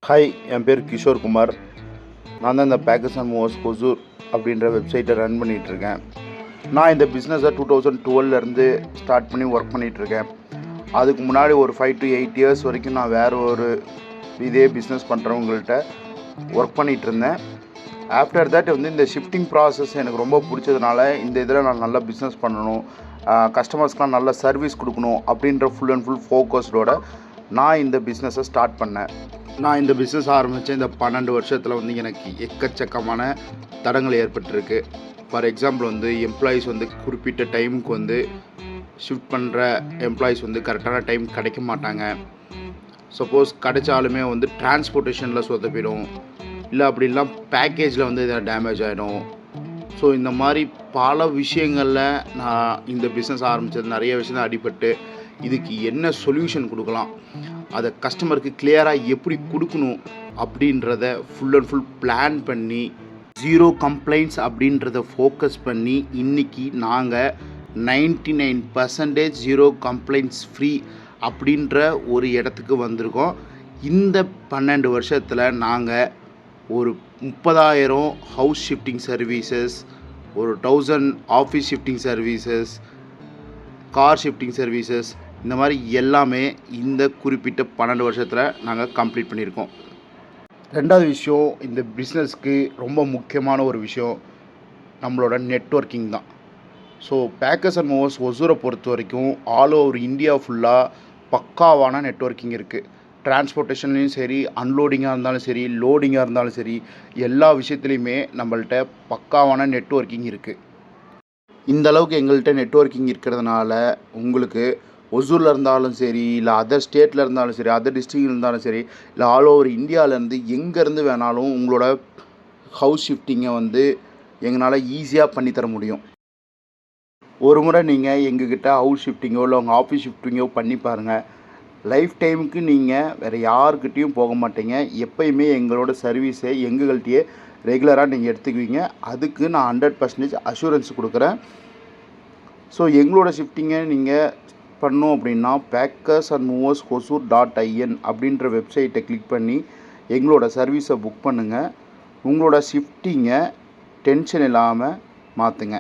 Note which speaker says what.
Speaker 1: Hi, என் பேர் கிஷோர் குமார். நான் தான் இந்த பேக்கர்ஸ் அண்ட் மூவர்ஸ் ஹொசூர் அப்படின்ற வெப்சைட்டை ரன் பண்ணிகிட்ருக்கேன். நான் இந்த பிஸ்னஸை 2012 ஸ்டார்ட் பண்ணி ஒர்க் பண்ணிகிட்ருக்கேன். அதுக்கு முன்னாடி ஒரு 5 to 8 இயர்ஸ் வரைக்கும் நான் வேறு ஒரு இதே பிஸ்னஸ் பண்ணுறவங்கள்ட்ட ஒர்க் பண்ணிகிட்டு இருந்தேன். ஆஃப்டர் தட் இந்த ஷிஃப்டிங் ப்ராசஸ் எனக்கு ரொம்ப பிடிச்சதுனால இந்த இதில் நான் நல்லா பிஸ்னஸ் பண்ணணும், கஸ்டமர்ஸ்க்கெலாம் நல்ல சர்வீஸ் கொடுக்கணும் அப்படின்ற ஃபுல் அண்ட் ஃபுல் ஃபோக்கஸ்டோடு நான் இந்த பிஸ்னஸை ஸ்டார்ட் பண்ணேன். நான் இந்த பிஸ்னஸ் ஆரம்பித்த இந்த 12 வருஷத்தில் எனக்கு எக்கச்சக்கமான தடங்கள் ஏற்பட்டிருக்கு. ஃபார் எக்ஸாம்பிள் எம்ப்ளாயீஸ் குறிப்பிட்ட டைமுக்கு ஷிஃப்ட் பண்ணுற எம்ப்ளாயீஸ் கரெக்டான டைம் கிடைக்க மாட்டாங்க. சப்போஸ் கிடைச்சாலுமே டிரான்ஸ்போர்ட்டேஷனில் சொதப்பிடும், இல்லை அப்படிலாம் பேக்கேஜில் இதில் டேமேஜ் ஆகிடும். ஸோ இந்த மாதிரி பல விஷயங்களில் நான் இந்த பிஸ்னஸ் ஆரம்பித்தது நிறைய விஷயம் அடிபட்டு இதுக்கு என்ன சொல்யூஷன் கொடுக்கலாம், அதை கஸ்டமருக்கு கிளியராக எப்படி கொடுக்கணும் அப்படின்றத ஃபுல் அண்ட் ஃபுல் பிளான் பண்ணி 0 கம்ப்ளைண்ட்ஸ் அப்படின்றத ஃபோக்கஸ் பண்ணி இன்றைக்கி நாங்கள் 99% 0 கம்ப்ளைண்ட்ஸ் ஃப்ரீ அப்படின்ற ஒரு இடத்துக்கு வந்திருக்கோம். இந்த 12 வருஷத்தில் நாங்கள் ஒரு 30,000 ஹவுஸ் ஷிஃப்டிங் சர்வீசஸ், ஒரு 1000 office shifting services, car shifting services, இந்த மாதிரி எல்லாமே இந்த குறிப்பிட்ட 12 வருஷத்தில் நாங்கள் கம்ப்ளீட் பண்ணியிருக்கோம். ரெண்டாவது விஷயம், இந்த பிஸ்னஸ்க்கு ரொம்ப முக்கியமான ஒரு விஷயம் நம்மளோட நெட்வொர்க்கிங் தான். ஸோ பேக்கர்ஸ் அண்ட் மூவர்ஸ் ஒசூரை பொறுத்த வரைக்கும் ஆல் ஓவர் இந்தியா ஃபுல்லாக பக்காவான நெட்வொர்க்கிங் இருக்குது. டிரான்ஸ்போர்ட்டேஷன்லேயும் சரி, அன்லோடிங்காக இருந்தாலும் சரி, லோடிங்காக இருந்தாலும் சரி, எல்லா விஷயத்துலையுமே நம்மள்ட்ட பக்காவான நெட்வொர்க்கிங் இருக்குது. இந்த அளவுக்கு எங்கள்கிட்ட நெட்வொர்க்கிங் இருக்கிறதுனால உங்களுக்கு ஒசூரில் இருந்தாலும் சரி, இல்லை அதர் ஸ்டேட்டில் இருந்தாலும் சரி, அதர் டிஸ்ட்ரிக்டில் இருந்தாலும் சரி, இல்லை ஆல் ஓவர் இந்தியாவிலேருந்து எங்கேருந்து வேணாலும் உங்களோட ஹவுஸ் ஷிஃப்டிங்கை எங்களால் ஈஸியாக பண்ணித்தர முடியும். ஒரு முறை நீங்கள் எங்ககிட்ட ஹவுஸ் ஷிஃப்டிங்கோ இல்லை உங்கள் ஆஃபீஸ் ஷிஃப்டிங்கோ பண்ணி பாருங்கள். லைஃப் டைமுக்கு நீங்கள் வேறு யாருக்கிட்டேயும் போக மாட்டீங்க. எப்போயுமே எங்களோட சர்வீஸை எங்கள்கிட்டயே ரெகுலராக நீங்கள் எடுத்துக்குவீங்க. அதுக்கு நான் 100% அஷூரன்ஸ் கொடுக்குறேன். ஸோ எங்களோட ஷிஃப்டிங்கை நீங்கள் பண்ணோம் அப்படின்னா பேக்கர்ஸ் அண்ட் மூவர்ஸ் hosur.in அப்படின்ற வெப்சைட்டை கிளிக் பண்ணி எங்களோட சர்வீஸை புக் பண்ணுங்கள். உங்களோட ஷிஃப்டிங்கை டென்ஷன் இல்லாமல் மாற்றுங்க.